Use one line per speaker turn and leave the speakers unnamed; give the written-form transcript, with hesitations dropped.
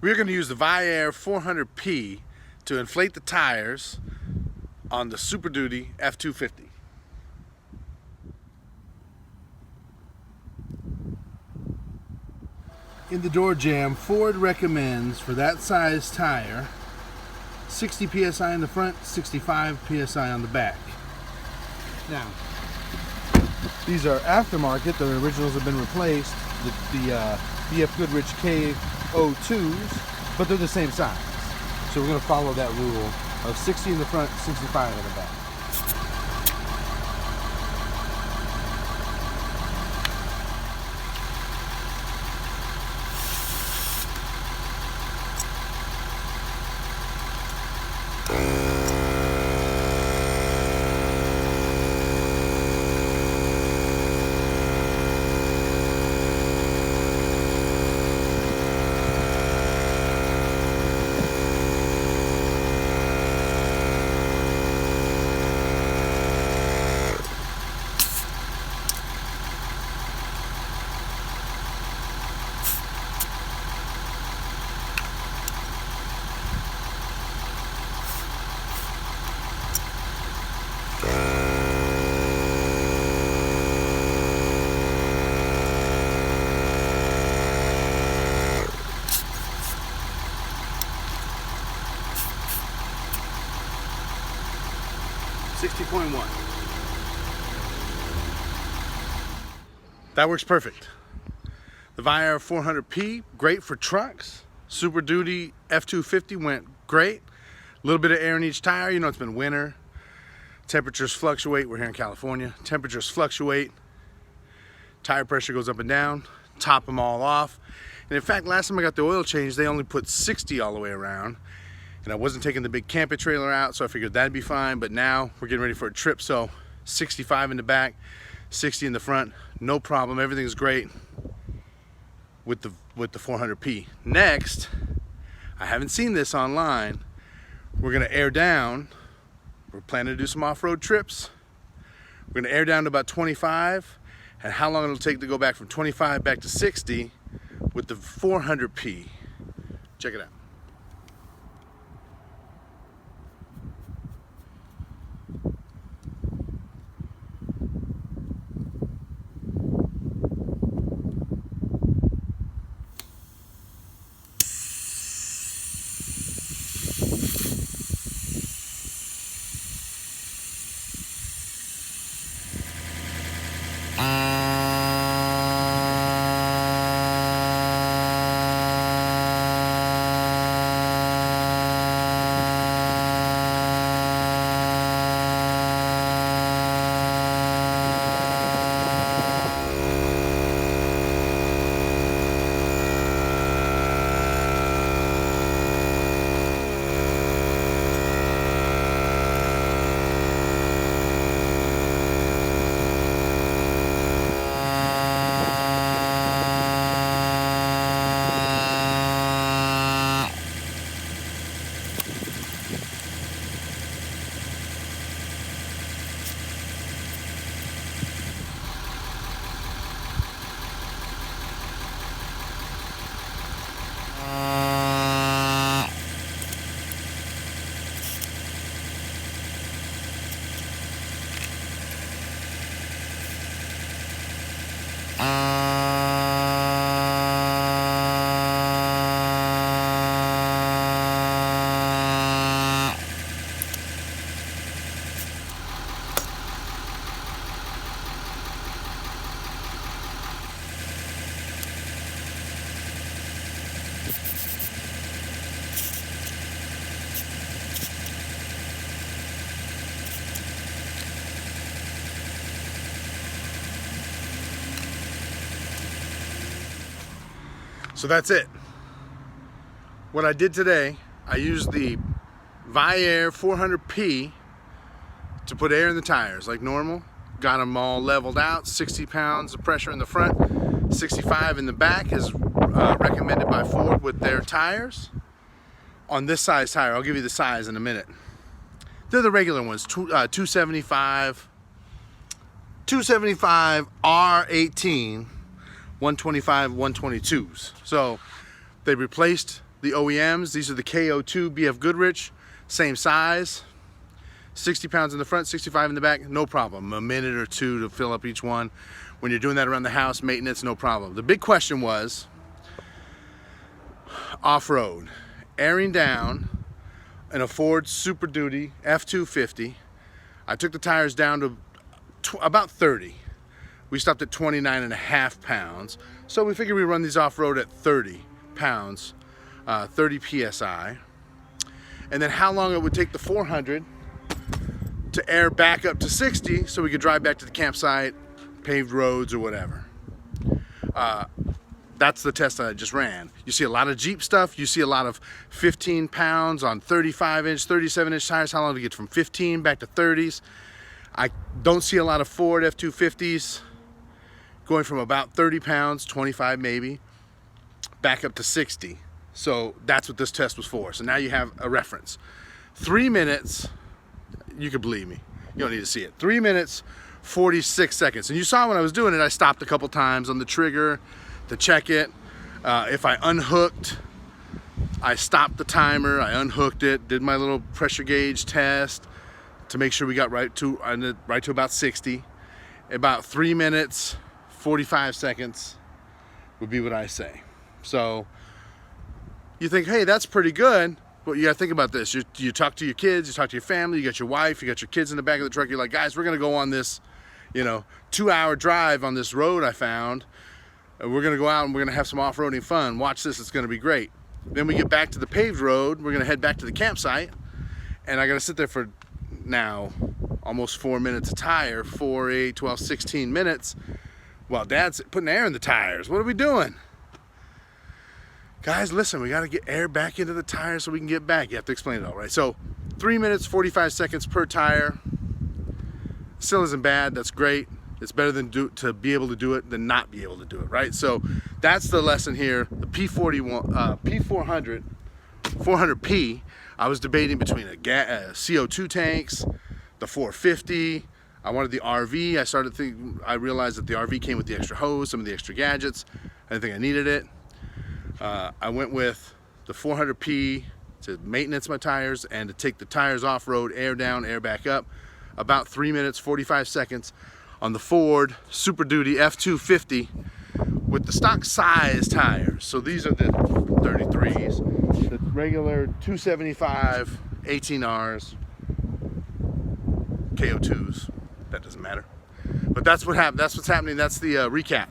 We're going to use the Viair 400P to inflate the tires on the Super Duty F250. In the door jamb, Ford recommends for that size tire 60 psi in the front, 65 psi on the back. Now, these are aftermarket. The originals have been replaced. The BF Goodrich K02s, but they're the same size. So we're going to follow that rule of 60 in the front, 65 in the back. That works perfect. The Viair 400P, great for trucks. Super Duty F250 went great. A little bit of air in each tire. You know, it's been winter. Temperatures fluctuate. We're here in California. Temperatures fluctuate. Tire pressure goes up and down. Top them all off. And in fact, last time I got the oil change, they only put 60 all the way around. And I wasn't taking the big camper trailer out, so I figured that'd be fine. But now we're getting ready for a trip, so 65 in the back, 60 in the front, no problem. Everything's great with the 400P. Next, I haven't seen this online. We're gonna air down. We're planning to do some off-road trips. We're gonna air down to about 25, and how long it'll take to go back from 25 back to 60 with the 400P. Check it out. So that's it. What I did today, I used the Viair 400P to put air in the tires like normal. Got them all leveled out, 60 pounds of pressure in the front, 65 in the back is recommended by Ford with their tires. On this size tire, I'll give you the size in a minute. They're the regular ones, 275 R18, 125, 122s. So they replaced the OEMs. These are the KO2 BF Goodrich, same size. 60 pounds in the front, 65 in the back, no problem. A minute or two to fill up each one. When you're doing that around the house, maintenance, no problem. The big question was off-road. Airing down in a Ford Super Duty F250. I took the tires down to about 30. We stopped at 29.5 pounds. So we figured we run these off-road at 30 pounds, 30 PSI. And then how long it would take the 400 to air back up to 60 so we could drive back to the campsite, paved roads or whatever. That's the test that I just ran. You see a lot of Jeep stuff. You see a lot of 15 pounds on 35-inch, 37-inch tires. How long to get from 15 back to 30s? I don't see a lot of Ford F250s going from about 30 pounds, 25 maybe, back up to 60. So that's what this test was for. So now you have a reference. 3 minutes, you can believe me, you don't need to see it. 3 minutes, 46 seconds. And you saw when I was doing it, I stopped a couple times on the trigger to check it. If I unhooked, I stopped the timer, I unhooked it, did my little pressure gauge test to make sure we got right to about 60. About 3 minutes, 45 seconds would be what I say. So you think, hey, that's pretty good. But you gotta think about this. You talk to your kids, you talk to your family, you got your wife, you got your kids in the back of the truck. You're like, guys, we're gonna go on this, 2-hour drive on this road I found. And we're gonna go out and we're gonna have some off-roading fun. Watch this, it's gonna be great. Then we get back to the paved road, we're gonna head back to the campsite, and I gotta sit there for now almost 4 minutes a tire, 4, 8, 12, 16 minutes, while Dad's putting air in the tires. What are we doing? Guys, listen, we got to get air back into the tire so we can get back. You have to explain it all, right? So 3 minutes, 45 seconds per tire. Still isn't bad. That's great. It's better than to be able to do it than not be able to do it, right? So that's the lesson here. The P400, 400P, I was debating between CO2 tanks, the 450. I wanted the RV. I realized that the RV came with the extra hose, some of the extra gadgets. I didn't think I needed it. I went with the 400P to maintenance my tires and to take the tires off-road, air down, air back up. About 3 minutes, 45 seconds on the Ford Super Duty F250 with the stock size tires. So these are the 33s, the regular 275 18Rs, KO2s. That doesn't matter. But that's what happened. That's what's happening. That's the recap.